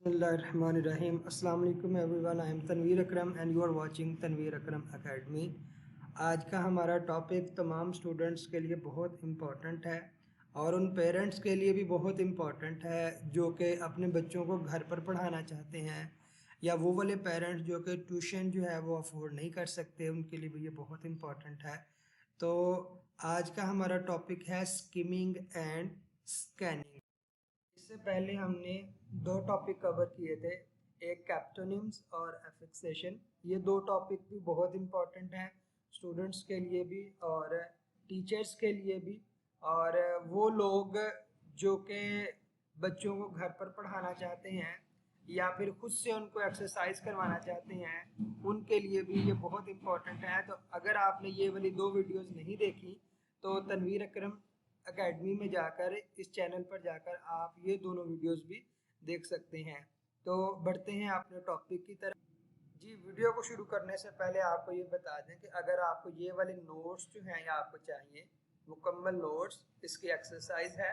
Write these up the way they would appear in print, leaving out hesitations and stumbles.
Bismillahirrahmanirrahim. Assalamu alaikum everyone. I am Tanveer Akram and you are watching Tanveer Akram Academy. आज का हमारा topic तमाम students के लिए बहुत इम्पॉर्टेंट है और उन पेरेंट्स के लिए भी बहुत इम्पॉर्टेंट है जो कि अपने बच्चों को घर पर पढ़ाना चाहते हैं या वो वाले पेरेंट्स जो कि ट्यूशन जो है वो अफोर्ड नहीं कर सकते, उनके लिए भी ये बहुत इम्पॉर्टेंट है। तो आज का हमारा टॉपिक है स्किमिंग एंड स्कैनिंग। इससे पहले हमने दो टॉपिक कवर किए थे, एक कैप्टोनिम्स और एफिक्सेशन। ये दो टॉपिक भी बहुत इम्पॉर्टेंट हैं स्टूडेंट्स के लिए भी और टीचर्स के लिए भी, और वो लोग जो कि बच्चों को घर पर पढ़ाना चाहते हैं या फिर खुद से उनको एक्सरसाइज करवाना चाहते हैं उनके लिए भी ये बहुत इम्पॉर्टेंट है। तो अगर आपने ये वाली दो वीडियोस नहीं देखी तो तनवीर अकरम एकेडमी में जाकर, इस चैनल पर जाकर आप ये दोनों वीडियोस भी देख सकते हैं। तो बढ़ते हैं अपने टॉपिक की तरफ। जी, वीडियो को शुरू करने से पहले आपको ये बता दें कि अगर आपको ये वाले नोट्स जो हैं या आपको चाहिए मुकम्मल नोट्स, इसकी एक्सरसाइज है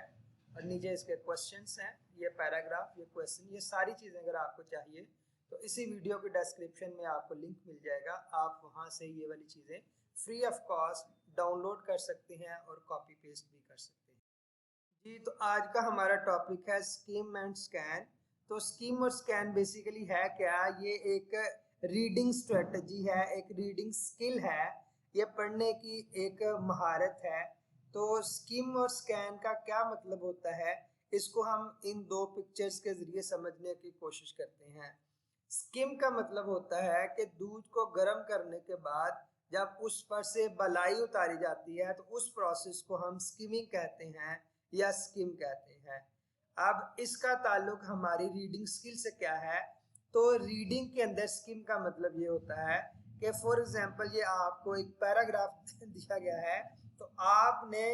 और नीचे इसके क्वेश्चंस हैं, ये पैराग्राफ, ये क्वेश्चन, ये सारी चीज़ें अगर आपको चाहिए तो इसी वीडियो के डिस्क्रिप्शन में आपको लिंक मिल जाएगा। आप वहाँ से ये वाली चीज़ें फ्री ऑफ कॉस्ट डाउनलोड कर सकते हैं और कॉपी पेस्ट भी कर सकते हैं। जी, तो आज का हमारा टॉपिक है स्किम एंड स्कैन। तो स्किम और स्कैन बेसिकली है क्या? ये एक रीडिंग स्ट्रेटजी है, एक रीडिंग स्किल है, ये पढ़ने की एक महारत है। तो स्किम और स्कैन का क्या मतलब होता है, इसको हम इन दो पिक्चर्स के जरिए समझने की कोशिश करते हैं। स्किम का मतलब होता है कि दूध को गर्म करने के बाद जब उस पर से बलाई उतारी जाती है तो उस प्रोसेस को हम स्किमिंग कहते हैं या स्किम कहते हैं। अब इसका ताल्लुक हमारी रीडिंग स्किल से क्या है? तो रीडिंग के अंदर स्किम का मतलब ये होता है कि फॉर एग्जांपल ये आपको एक पैराग्राफ दिया गया है, तो आपने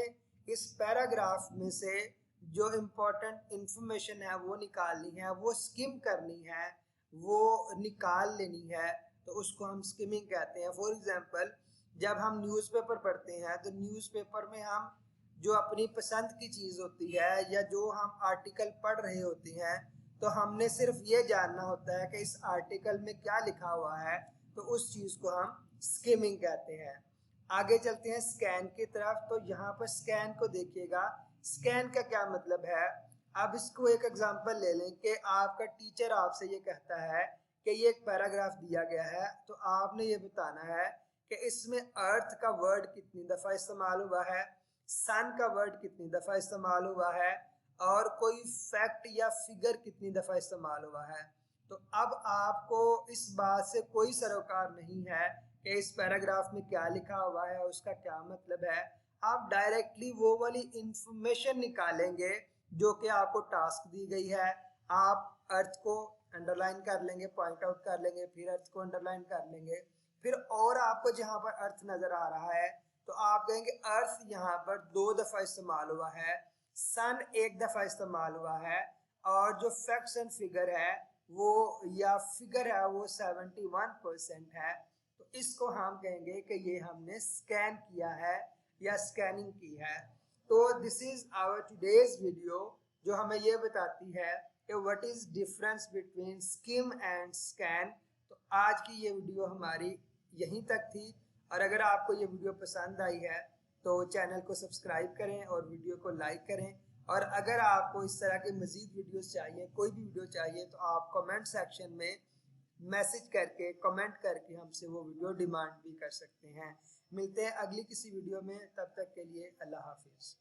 इस पैराग्राफ में से जो इम्पोर्टेंट इंफॉर्मेशन है वो निकालनी है, वो स्किम करनी है, वो निकाल लेनी है, तो उसको हम स्किमिंग कहते हैं। फॉर एग्जांपल जब हम न्यूज़पेपर पढ़ते हैं तो न्यूज़पेपर में हम जो अपनी पसंद की चीज़ होती है या जो हम आर्टिकल पढ़ रहे होते हैं तो हमने सिर्फ ये जानना होता है कि इस आर्टिकल में क्या लिखा हुआ है, तो उस चीज़ को हम स्किमिंग कहते हैं। आगे चलते हैं स्कैन की तरफ। तो यहाँ पर स्कैन को देखिएगा, स्कैन का क्या मतलब है। अब इसको एक एग्जांपल ले लें कि आपका टीचर आपसे ये कहता है कि ये एक पैराग्राफ दिया गया है, तो आपने ये बताना है कि इसमें अर्थ का वर्ड कितनी दफ़ा इस्तेमाल हुआ है, सन का वर्ड कितनी दफ़ा इस्तेमाल हुआ है और कोई फैक्ट या फिगर कितनी दफ़ा इस्तेमाल हुआ है। तो अब आपको इस बात से कोई सरोकार नहीं है कि इस पैराग्राफ में क्या लिखा हुआ है, उसका क्या मतलब है। आप डायरेक्टली वो वाली इंफॉर्मेशन निकालेंगे जो कि आपको टास्क दी गई है। आप अर्थ को अंडरलाइन कर लेंगे, पॉइंट आउट कर लेंगे, फिर अर्थ को अंडरलाइन कर लेंगे, फिर और आपको जहां पर अर्थ नजर आ रहा है तो आप कहेंगे अर्थ यहाँ पर 2 दफ़ा इस्तेमाल हुआ है, सन 1 दफ़ा इस्तेमाल हुआ है और जो फैक्ट्स एंड फिगर है वो या फिगर है वो 71% है। तो इसको हम कहेंगे कि ये हमने स्कैन किया है या स्कैनिंग की है। तो this is our today's video जो हमें ये बताती है कि what is difference between skim and scan. तो आज की ये वीडियो हमारी यहीं तक थी, और अगर आपको ये वीडियो पसंद आई है तो चैनल को सब्सक्राइब करें और वीडियो को लाइक करें। और अगर आपको इस तरह के मज़ीद वीडियोस चाहिए, कोई भी वीडियो चाहिए, तो आप कमेंट सेक्शन में मैसेज करके, कमेंट करके हमसे वो वीडियो डिमांड भी कर सकते हैं। मिलते हैं अगली किसी वीडियो में, तब तक के लिए अल्लाह हाफिज़।